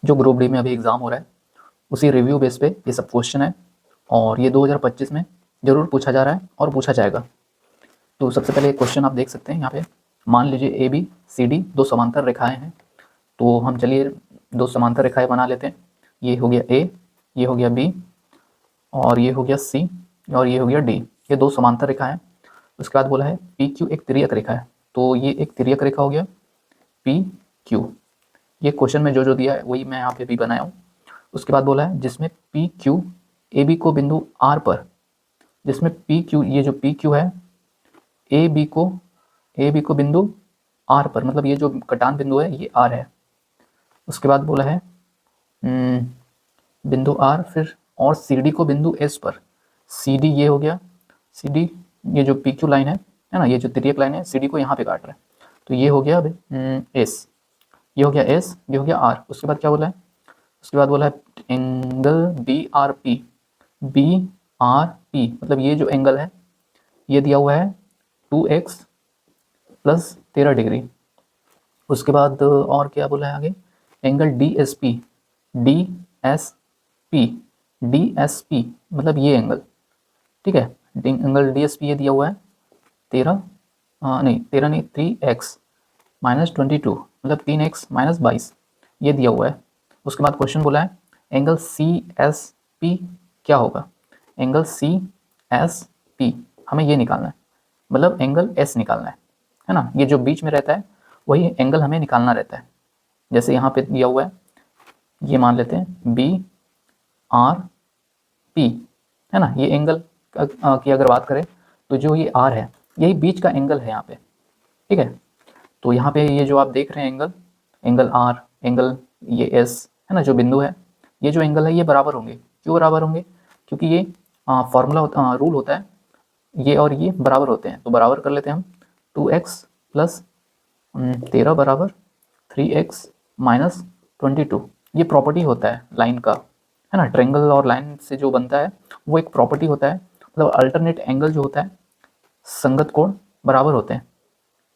जो group D में अभी एग्ज़ाम हो रहा है उसी रिव्यू बेस पे ये सब क्वेश्चन है और ये 2025 में ज़रूर पूछा जा रहा है और पूछा जाएगा। तो सबसे पहले एक क्वेश्चन आप देख सकते हैं यहाँ पे। मान लीजिए ए बी सी डी दो समांतर रेखाएं हैं। तो हम चलिए दो समांतर रेखाएं बना लेते हैं। ये हो गया ए, ये हो गया बी, और ये हो गया सी, और ये हो गया डी। ये दो समांतर रेखा है। उसके बाद बोला है पी क्यू एक तिर्यक रेखा है। तो ये एक तिर्यक रेखा हो गया पी क्यू। ये क्वेश्चन में जो जो दिया है वही मैं यहाँ पे भी बनाया हूँ। उसके बाद बोला है जिसमें पी क्यू ए बी को बिंदु आर पर, जिसमें पी क्यू, ये जो पी क्यू है ए बी को बिंदु आर पर, मतलब ये जो कटान बिंदु है ये आर है। उसके बाद बोला है बिंदु आर, फिर और सी डी को बिंदु एस पर। सी डी ये हो गया, सी डी ये जो पी क्यू लाइन है ना, ये जो तिर्यक लाइन है सी डी को यहाँ पे काट रहा है। तो ये हो गया एस, ये हो गया एस, ये हो गया आर। उसके बाद क्या बोला है, उसके बाद बोला है angle B R P, B R P मतलब ये जो एंगल है ये दिया हुआ है 2x प्लस 13 डिग्री। उसके बाद और क्या बोला है आगे, angle D S P, D S P, D S P मतलब ये एंगल, ठीक है। एंगल डी एस पी ये दिया हुआ है 13 नहीं 13 नहीं 3x माइनस 22 मतलब 3x माइनस 22 ये दिया हुआ है। उसके बाद क्वेश्चन बोला है एंगल सी एस पी क्या होगा। एंगल सी एस पी हमें ये निकालना है, मतलब एंगल एस निकालना है ना। ये जो बीच में रहता है वही एंगल हमें निकालना रहता है। जैसे यहाँ पे दिया हुआ है, ये मान लेते हैं बी आर पी है ना। ये एंगल की अगर बात करें तो जो ये आर है यही बीच का एंगल है यहाँ पे, ठीक है। तो यहाँ पे ये जो आप देख रहे हैं एंगल, एंगल आर, एंगल ये एस है ना, जो बिंदु है ये जो एंगल है ये बराबर होंगे। क्यों बराबर होंगे, क्योंकि ये फॉर्मूला रूल होता है, ये और ये बराबर होते हैं। तो बराबर कर लेते हैं हम 2x प्लस 13 बराबर 3x माइनस 22। ये प्रॉपर्टी होता है लाइन का, है ना। ट्रायंगल और लाइन से जो बनता है वो एक प्रॉपर्टी होता है, मतलब अल्टरनेट एंगल जो होता है संगत कोण बराबर होते हैं,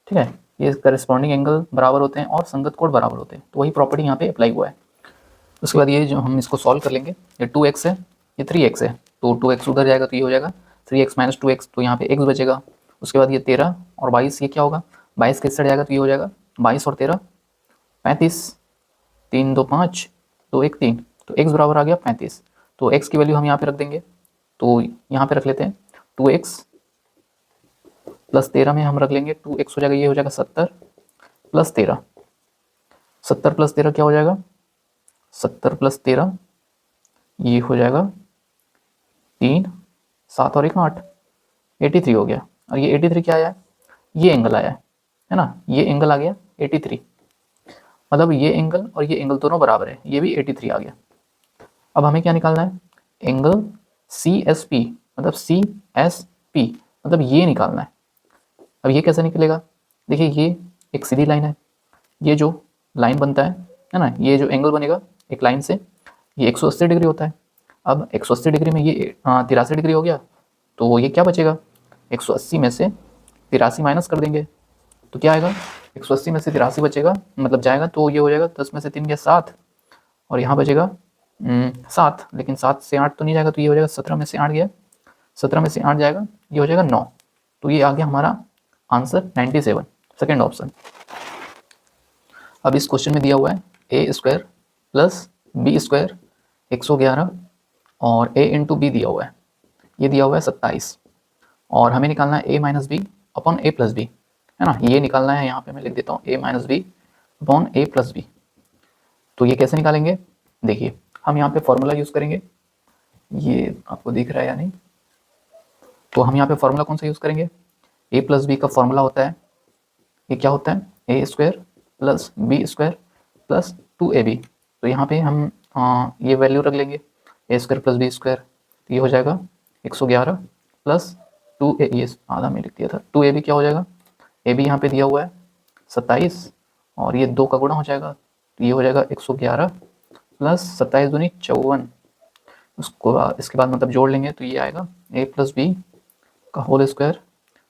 ठीक है। ये करस्पॉन्डिंग एंगल बराबर होते हैं और संगत कोण बराबर होते हैं, तो वही प्रॉपर्टी यहाँ पे अप्लाई हुआ है। उसके बाद ये जो हम इसको सॉल्व कर लेंगे, ये 2x है, ये 3x है, तो 2x उधर जाएगा तो ये हो जाएगा 3x माइनस 2x, तो यहाँ पे x बचेगा। उसके बाद ये 13 और 22 ये क्या होगा, 22 किस साइड जाएगा तो ये हो जाएगा 22 और 13 35, 3 2 5 2 1 3, तो x बराबर आ गया 35। तो x की वैल्यू हम यहाँ पे रख देंगे, तो यहाँ पे रख लेते हैं 2x प्लस 13 में हम रख लेंगे 2x हो जाएगा, ये हो जाएगा 70 प्लस 13, 70 प्लस 13 क्या हो जाएगा 70 प्लस 13 ये हो जाएगा 3 7 और 1 8, 83 हो गया। और ये 83 क्या आया, ये एंगल आया है ना, ये एंगल आ गया 83, मतलब ये एंगल और ये एंगल दोनों बराबर है, ये भी 83 आ गया। अब हमें क्या निकालना है, एंगल सी एस पी, मतलब सी एस पी मतलब ये निकालना है। अब ये कैसे निकलेगा, देखिए ये एक सीधी लाइन है, ये जो लाइन बनता है ना, ये जो एंगल बनेगा एक लाइन से ये 180 डिग्री होता है। अब 180 डिग्री में ये 83 डिग्री हो गया, तो ये क्या बचेगा 180 में से 83 माइनस कर देंगे तो क्या आएगा 180 में से 83 बचेगा, मतलब जाएगा तो ये हो जाएगा 10 में से 3 गया 7, और यहाँ बचेगा 7, लेकिन 7 से 8 तो नहीं जाएगा, तो ये हो जाएगा 17 में से 8 गया, 17 में से 8 जाएगा ये हो जाएगा 9। तो ये आ गया हमारा आंसर 97, सेकेंड ऑप्शन। अब इस क्वेश्चन में दिया हुआ है A square plus B square 111 और a इंटू बी दिया हुआ है, ये दिया हुआ है 27, और हमें निकालना है a minus b upon a plus b, है ना। ये निकालना है, यहाँ पे मैं लिख देता हूँ a minus b upon a plus b. तो ये कैसे निकालेंगे, देखिए हम यहाँ पे फॉर्मूला यूज़ करेंगे, ये आपको दिख रहा है या नहीं, तो हम यहाँ पे फॉर्मूला कौन सा यूज़ करेंगे, a प्लस बी का फॉर्मूला होता है, ये क्या होता है A square plus B square plus 2ab। तो यहाँ पे हम ये वैल्यू रख लेंगे A square plus B square, तो ये हो जाएगा 111 प्लस 2a, ये आधा में लिख दिया था 2ab क्या हो जाएगा, ए बी यहाँ पे दिया हुआ है 27 और ये 2 का गुणा हो जाएगा, तो ये हो जाएगा 111 प्लस 27 दूनी 54। उसको इसके बाद मतलब जोड़ लेंगे तो ये आएगा ए प्लस बी का होल स्क्वायर,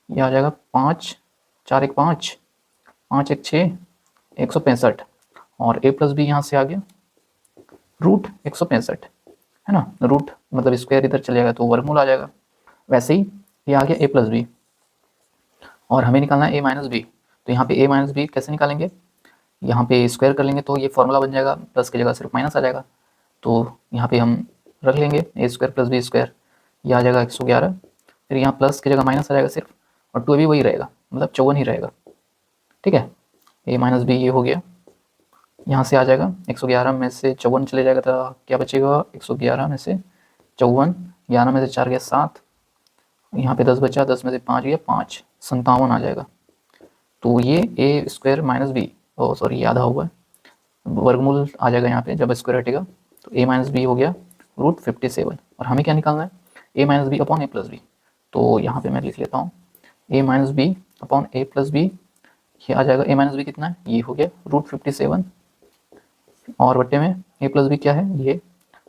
ये आ जाएगा 5 4 1 5 5 1 6 165, और a प्लस बी यहाँ से आ गया रूट 165 है ना, रूट मतलब स्क्वायर इधर चले जाएगा तो वर्गमूल आ जाएगा। वैसे ही ये आ गया a प्लस बी, और हमें निकालना है a माइनस बी। तो यहाँ पे a माइनस बी कैसे निकालेंगे, यहाँ पे स्क्वायर कर लेंगे तो ये फॉर्मूला बन जाएगा, प्लस की जगह सिर्फ माइनस आ जाएगा। तो यहाँ पे हम रख लेंगे a square plus B square, ये आ जाएगा 111, फिर यहाँ प्लस की जगह माइनस आ जाएगा सिर्फ, और 2 भी वही रहेगा, मतलब 54 ही रहेगा। ठीक है, a माइनस बी ये हो गया, यहाँ से आ जाएगा 111 में से 54 चले जाएगा तो क्या बचेगा, 111 में से 54, 11 में से 4 गया 7, यहाँ पे 10 बचा, 10 में से 5 गया 5, 57 आ जाएगा। तो ये a square minus b, oh sorry ये आधा हुआ है, वर्गमूल आ जाएगा यहाँ पे जब स्क्वायर हटेगा, तो a माइनस बी हो गया रूट 57। और हमें क्या निकालना है, a minus b upon a plus b. तो यहाँ पे मैं लिख लेता हूँ a minus b upon a plus b, ये आ जाएगा a माइनस बी कितना है, ये हो गया रूट 57, और बट्टे में a प्लस बी क्या है, ये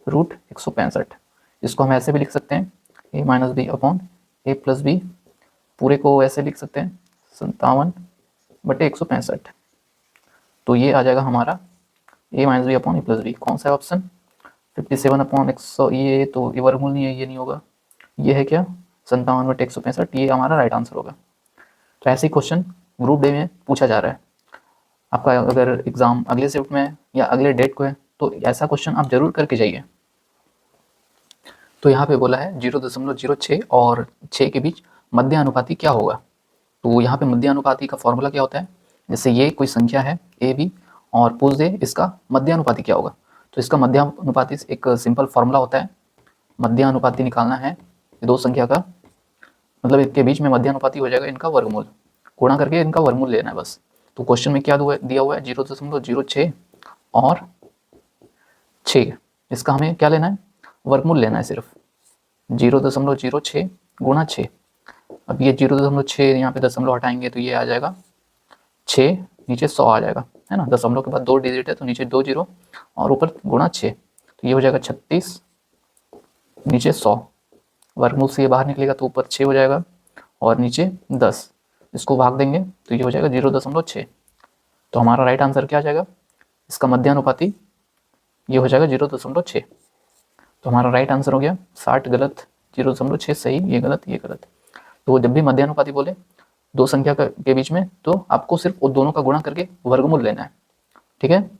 रूट 165। इसको हम ऐसे भी लिख सकते हैं a minus b upon a plus b, पूरे को ऐसे लिख सकते हैं 57/165। तो ये आ जाएगा हमारा a minus b upon a plus b. कौन सा है ऑप्शन, 57/100, ये तो ये वर्गमूल नहीं है, ये नहीं होगा, ये है क्या 57/165, ये हमारा राइट आंसर होगा। तो ऐसे ही क्वेश्चन ग्रुप डे में पूछा जा रहा है आपका, अगर एग्ज़ाम अगले शिफ्ट में या अगले डेट को है तो ऐसा क्वेश्चन आप जरूर करके जाइए। तो यहाँ पे बोला है 0.06 और 6 के बीच मध्य अनुपाती क्या होगा। तो यहाँ पे मध्य अनुपाती का फॉर्मूला क्या होता है, जैसे ये कोई संख्या है ए बी और पूछ दे इसका मध्य अनुपाती क्या होगा, तो इसका मध्य अनुपाती एक सिंपल फॉर्मूला होता है, मध्य अनुपाती निकालना है दो संख्या का, मतलब इनके बीच में मध्य अनुपाती हो जाएगा इनका वर्गमूल, गुणा करके इनका वर्गमूल लेना है बस। तो क्वेश्चन में क्या दिया हुआ है 0.06 और 6, इसका हमें क्या लेना है, वर्गमूल लेना है सिर्फ, 0.06 गुणा 6। अब ये 0.6 यहाँ पे दशमलव हटाएंगे तो ये आ जाएगा 6, नीचे 100 आ जाएगा, है ना, दशमलव के बाद 2 डिजिट है तो नीचे 2 जीरो और ऊपर गुणा 6, तो ये हो जाएगा 36, नीचे 100, वर्गमूल से ये बाहर निकलेगा तो ऊपर 6 हो जाएगा और नीचे 10, इसको भाग देंगे तो ये हो जाएगा 0.6। तो हमारा राइट आंसर क्या आ जाएगा, इसका मध्यानुपाती ये हो जाएगा 0.6। तो हमारा राइट आंसर हो गया 60 गलत, 0.6 सही, ये गलत ये गलत। तो जब भी मध्यानुपाती बोले दो संख्या के बीच में तो आपको सिर्फ उन दोनों का गुणा करके वर्गमूल लेना है। ठीक है।